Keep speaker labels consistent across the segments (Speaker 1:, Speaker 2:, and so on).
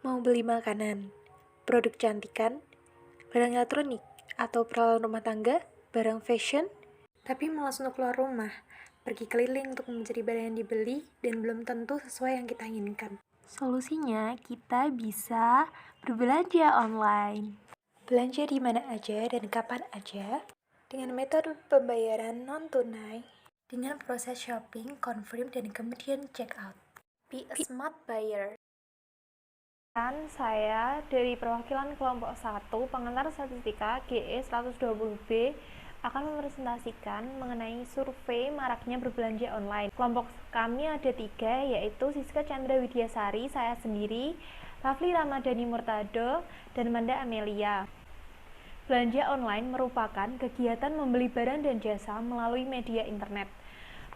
Speaker 1: Mau beli makanan, produk kecantikan, barang elektronik, atau peralatan rumah tangga, barang fashion, tapi malas untuk keluar rumah, pergi keliling untuk mencari barang yang dibeli dan belum tentu sesuai yang kita inginkan.
Speaker 2: Solusinya, kita bisa berbelanja online.
Speaker 1: Belanja di mana aja dan kapan aja, dengan metode pembayaran non-tunai, dengan proses shopping, confirm, dan kemudian check out. Be a smart buyer.
Speaker 2: Saya dari perwakilan kelompok 1 pengantar statistika GE 120B akan mepresentasikan mengenai survei maraknya berbelanja online. Kelompok kami ada 3, yaitu Siska Chandra Widyasari, saya sendiri, Rafli Ramadhani Murtado, dan Manda Amelia. Belanja online merupakan kegiatan membeli barang dan jasa melalui media internet.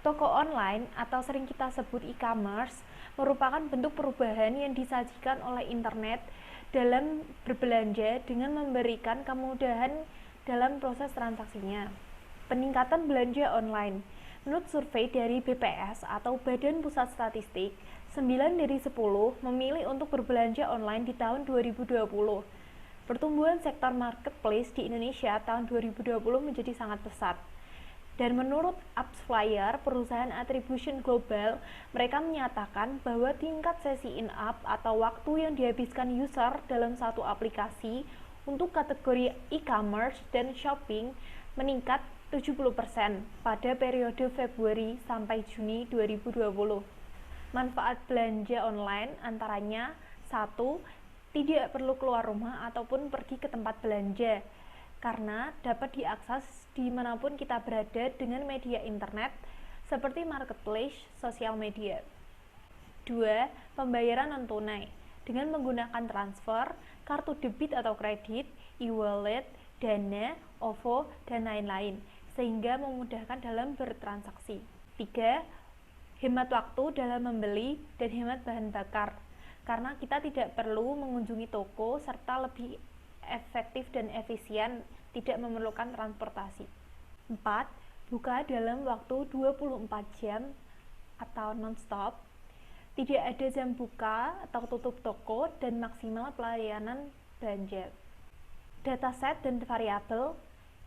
Speaker 2: Toko online atau sering kita sebut e-commerce merupakan bentuk perubahan yang disajikan oleh internet dalam berbelanja dengan memberikan kemudahan dalam proses transaksinya. Peningkatan belanja online. Menurut survei dari BPS atau Badan Pusat Statistik, 9 dari 10 memilih untuk berbelanja online di tahun 2020. Pertumbuhan sektor marketplace di Indonesia tahun 2020 menjadi sangat pesat. Dan menurut AppsFlyer, perusahaan attribution global, mereka menyatakan bahwa tingkat sesi in-app atau waktu yang dihabiskan user dalam satu aplikasi untuk kategori e-commerce dan shopping meningkat 70% pada periode Februari sampai Juni 2020. Manfaat belanja online antaranya 1. Tidak perlu keluar rumah ataupun pergi ke tempat belanja, karena dapat diakses dimanapun kita berada dengan media internet seperti marketplace, sosial media. 2. Pembayaran non-tunai dengan menggunakan transfer, kartu debit atau kredit, e-wallet, Dana, OVO, dan lain-lain, sehingga memudahkan dalam bertransaksi. 3. Hemat waktu dalam membeli dan hemat bahan bakar, karena kita tidak perlu mengunjungi toko serta lebih efektif dan efisien, tidak memerlukan transportasi. 4. Buka dalam waktu 24 jam atau non-stop. Tidak ada jam buka atau tutup toko dan maksimal pelayanan belanja. Dataset dan variabel.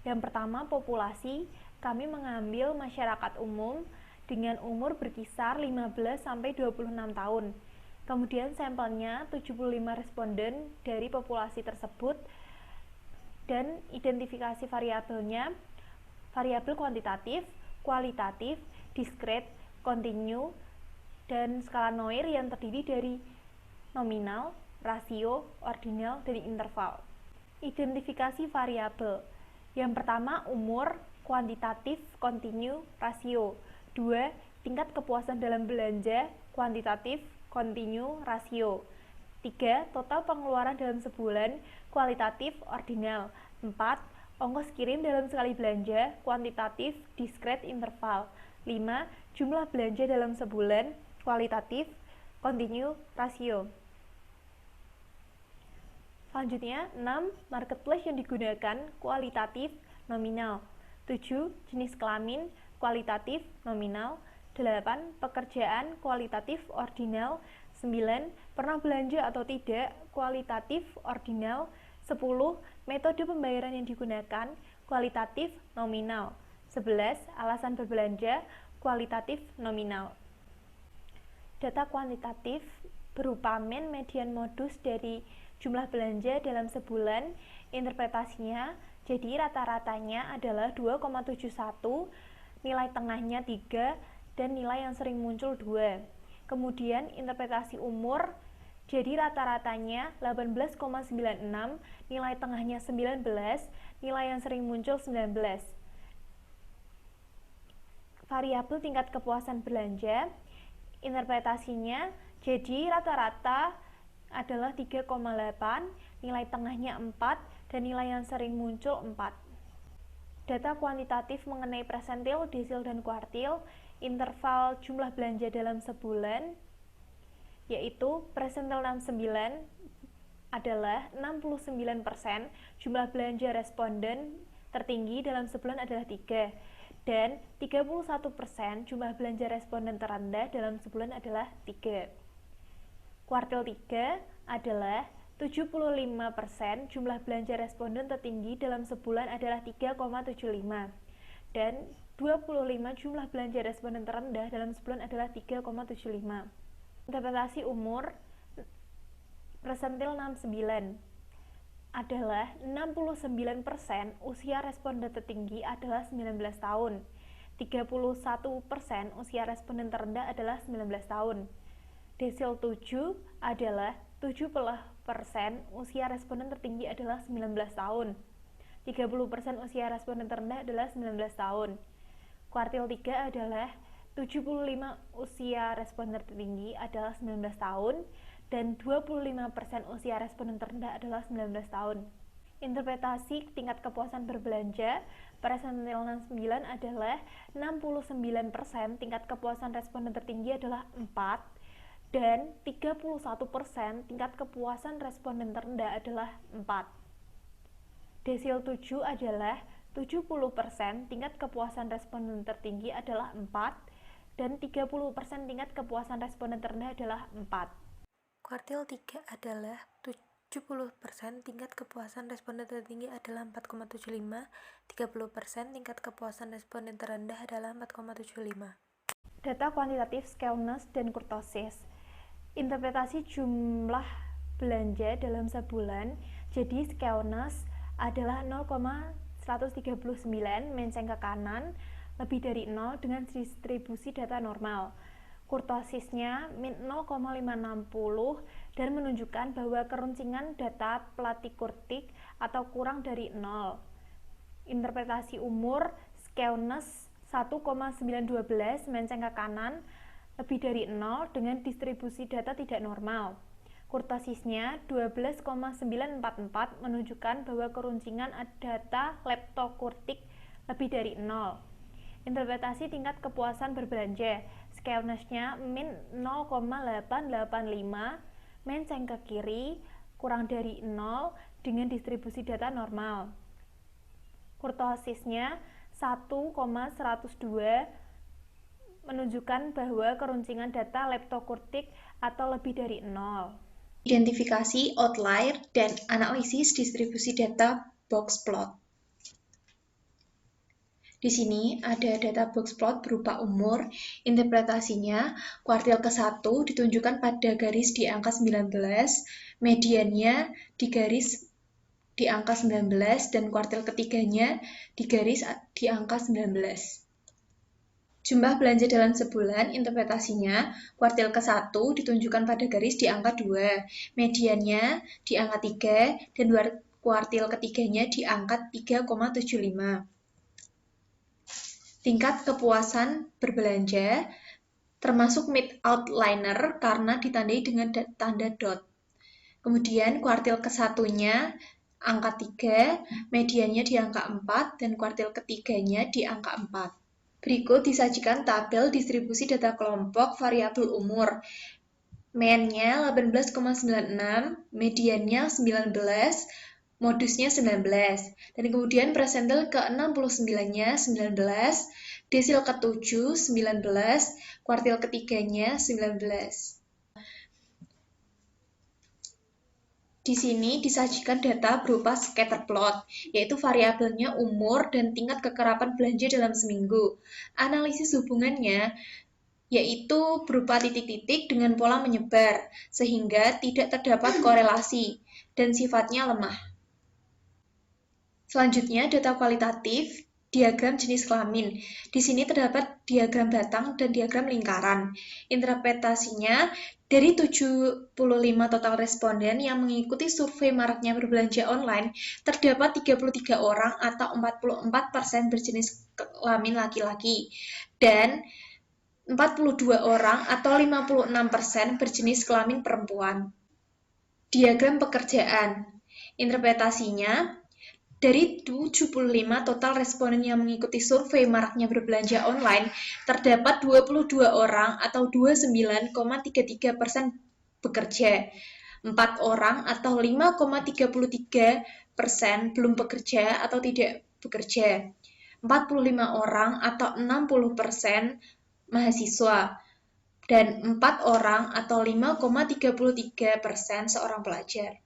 Speaker 2: Yang pertama, populasi. Kami mengambil masyarakat umum dengan umur berkisar 15-26 tahun. Kemudian sampelnya 75 responden dari populasi tersebut, dan identifikasi variabelnya variabel kuantitatif, kualitatif, diskret, kontinu, dan skala Noir yang terdiri dari nominal, rasio, ordinal, dan interval. Identifikasi variabel. Yang pertama, umur, kuantitatif, kontinu, rasio. 2. Tingkat kepuasan dalam belanja, kuantitatif, kontinu, rasio. 3. Total pengeluaran dalam sebulan, kualitatif, ordinal. 4. Ongkos kirim dalam sekali belanja, kuantitatif, diskret, interval. 5. Jumlah belanja dalam sebulan, kualitatif, kontinu, rasio. Selanjutnya, 6. Marketplace yang digunakan, kualitatif, nominal. 7. Jenis kelamin, kualitatif, nominal. 8. Pekerjaan, kualitatif, ordinal. 9. Pernah belanja atau tidak, kualitatif, ordinal. 10. Metode pembayaran yang digunakan, kualitatif, nominal. 11. Alasan berbelanja, kualitatif, nominal. Data kuantitatif berupa mean median modus dari jumlah belanja dalam sebulan. Interpretasinya, jadi rata-ratanya adalah 2,71, nilai tengahnya 3, dan nilai yang sering muncul 2. Kemudian interpretasi umur, jadi rata-ratanya 18,96, nilai tengahnya 19, nilai yang sering muncul 19. Variabel tingkat kepuasan belanja, interpretasinya, jadi rata-rata adalah 3,8, nilai tengahnya 4, dan nilai yang sering muncul 4. Data kuantitatif mengenai persentil, desil, dan kuartil. Interval jumlah belanja dalam sebulan, yaitu persentil 69 adalah 69%, jumlah belanja responden tertinggi dalam sebulan adalah 3, dan 31% jumlah belanja responden terendah dalam sebulan adalah 3. Kuartil 3 adalah 75% jumlah belanja responden tertinggi dalam sebulan adalah 3,75 dan 25 jumlah belanja responden terendah dalam sebulan adalah 3,75. Interpretasi umur persentil 69 adalah 69% usia responden tertinggi adalah 19 tahun, 31% usia responden terendah adalah 19 tahun. Desil 7 adalah 70% usia responden tertinggi adalah 19 tahun, 30% usia responden terendah adalah 19 tahun. Kuartil 3 adalah 75 usia responden tertinggi adalah 19 tahun dan 25% usia responden terendah adalah 19 tahun. Interpretasi tingkat kepuasan berbelanja persentil 69 adalah 69% tingkat kepuasan responden tertinggi adalah 4 dan 31% tingkat kepuasan responden terendah adalah 4. Desil 7 adalah 70% tingkat kepuasan responden tertinggi adalah 4 dan 30% tingkat kepuasan responden terendah adalah 4.
Speaker 1: Kuartil 3 adalah 70% tingkat kepuasan responden tertinggi adalah 4,75, 30% tingkat kepuasan responden terendah adalah 4,75.
Speaker 2: Data kuantitatif skewness dan kurtosis. Interpretasi jumlah belanja dalam sebulan, jadi skewness adalah 0,139 menceng ke kanan lebih dari 0 dengan distribusi data normal. Kurtosisnya min 0,560 dan menunjukkan bahwa keruncingan data platikurtik atau kurang dari 0. Interpretasi umur skewness 1,912 menceng ke kanan lebih dari 0 dengan distribusi data tidak normal. Kurtosisnya 12,944 menunjukkan bahwa keruncingan data leptokurtik lebih dari 0. Interpretasi tingkat kepuasan berbelanja, skewness-nya min 0,885 menceng ke kiri kurang dari 0 dengan distribusi data normal. Kurtosisnya 1,102 menunjukkan bahwa keruncingan data leptokurtik atau lebih dari 0.
Speaker 3: Identifikasi outlier dan analisis distribusi data box plot. Di sini ada data box plot berupa umur. Interpretasinya, kuartil ke-1 ditunjukkan pada garis di angka 19, mediannya di garis di angka 19, dan kuartil ketiganya di garis di angka 19. Jumlah belanja dalam sebulan, interpretasinya, kuartil ke-1 ditunjukkan pada garis di angka 2, mediannya di angka 3, dan kuartil ketiganya di angka 3,75. Tingkat kepuasan berbelanja termasuk mid outliner karena ditandai dengan tanda dot. Kemudian kuartil ke-1-nya angka 3, mediannya di angka 4, dan kuartil ketiganya di angka 4. Berikut disajikan tabel distribusi data kelompok variabel umur. Mean-nya 18,96, mediannya 19, modusnya 19, dan kemudian persentil ke-69-nya 19, desil ke-7 19, kuartil ketiganya 19. Di sini disajikan data berupa scatter plot, yaitu variabelnya umur dan tingkat kekerapan belanja dalam seminggu. Analisis hubungannya yaitu berupa titik-titik dengan pola menyebar, sehingga tidak terdapat korelasi dan sifatnya lemah. Selanjutnya, data kualitatif, diagram jenis kelamin. Di sini terdapat diagram batang dan diagram lingkaran. Interpretasinya, dari 75 total responden yang mengikuti survei maraknya berbelanja online, terdapat 33 orang atau 44% berjenis kelamin laki-laki, dan 42 orang atau 56% berjenis kelamin perempuan. Diagram pekerjaan. Interpretasinya, dari 75 total responden yang mengikuti survei maraknya berbelanja online, terdapat 22 orang atau 29,33% bekerja, 4 orang atau 5,33% belum bekerja atau tidak bekerja, 45 orang atau 60% mahasiswa, dan 4 orang atau 5,33% seorang pelajar.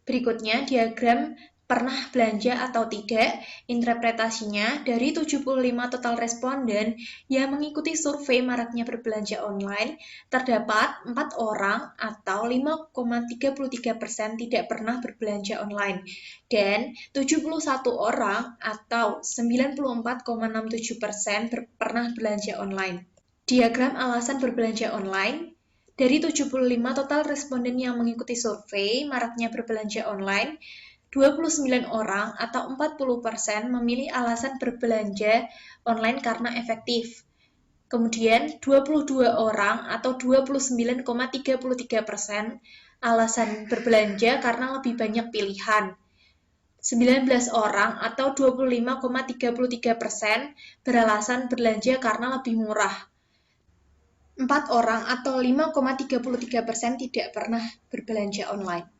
Speaker 3: Berikutnya diagram pernah belanja atau tidak, interpretasinya dari 75 total responden yang mengikuti survei maraknya berbelanja online, terdapat 4 orang atau 5,33% tidak pernah berbelanja online, dan 71 orang atau 94,67% pernah belanja online. Diagram alasan berbelanja online. Dari 75 total responden yang mengikuti survei maraknya berbelanja online, 29 orang atau 40% memilih alasan berbelanja online karena efektif. Kemudian 22 orang atau 29,33% alasan berbelanja karena lebih banyak pilihan. 19 orang atau 25,33% beralasan belanja karena lebih murah. 4 orang atau 5,33% tidak pernah berbelanja online.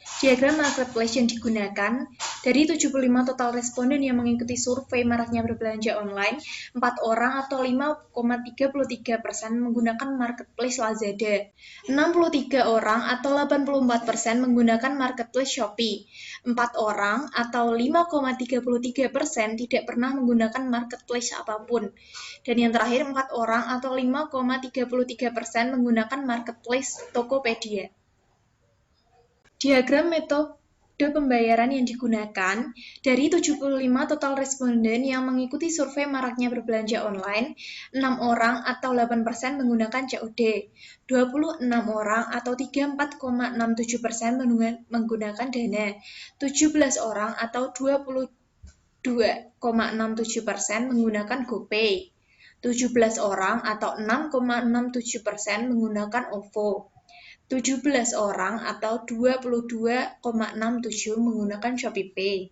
Speaker 3: Diagram marketplace yang digunakan, dari 75 total responden yang mengikuti survei maraknya berbelanja online, 4 orang atau 5,33% menggunakan marketplace Lazada, 63 orang atau 84% menggunakan marketplace Shopee, 4 orang atau 5,33% tidak pernah menggunakan marketplace apapun, dan yang terakhir 4 orang atau 5,33% menggunakan marketplace Tokopedia. Diagram metode pembayaran yang digunakan, dari 75 total responden yang mengikuti survei maraknya berbelanja online, 6 orang atau 8% menggunakan COD, 26 orang atau 34,67% menggunakan Dana, 17 orang atau 22,67% menggunakan GoPay, 17 orang atau 6,67% menggunakan OVO, 17 orang atau 22,67% menggunakan ShopeePay,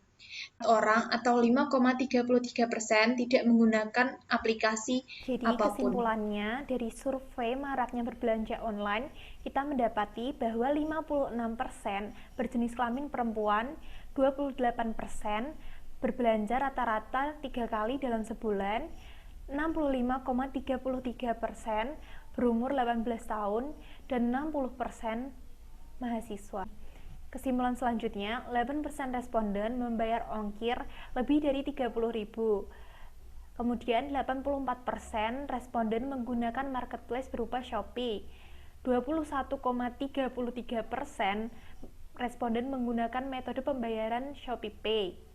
Speaker 3: 4 orang atau 5,33% tidak menggunakan aplikasi
Speaker 2: Jadi
Speaker 3: apapun.
Speaker 2: kesimpulannya dari survei maraknya berbelanja online, kita mendapati bahwa 56% berjenis kelamin perempuan, 28% berbelanja rata-rata 3 kali dalam sebulan, 65,33% berumur 18 tahun, dan 60% mahasiswa. Kesimpulan selanjutnya, 8% responden membayar ongkir lebih dari 30.000. Kemudian 84% responden menggunakan marketplace berupa Shopee. 21,33% responden menggunakan metode pembayaran ShopeePay.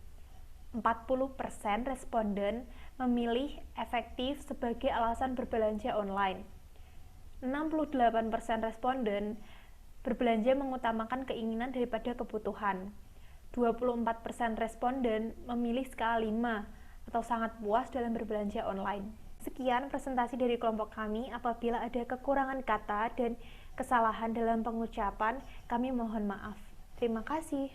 Speaker 2: 40% responden memilih efektif sebagai alasan berbelanja online. 68% responden berbelanja mengutamakan keinginan daripada kebutuhan. 24% responden memilih skala 5 atau sangat puas dalam berbelanja online. Sekian presentasi dari kelompok kami. Apabila ada kekurangan kata dan kesalahan dalam pengucapan, kami mohon maaf. Terima kasih.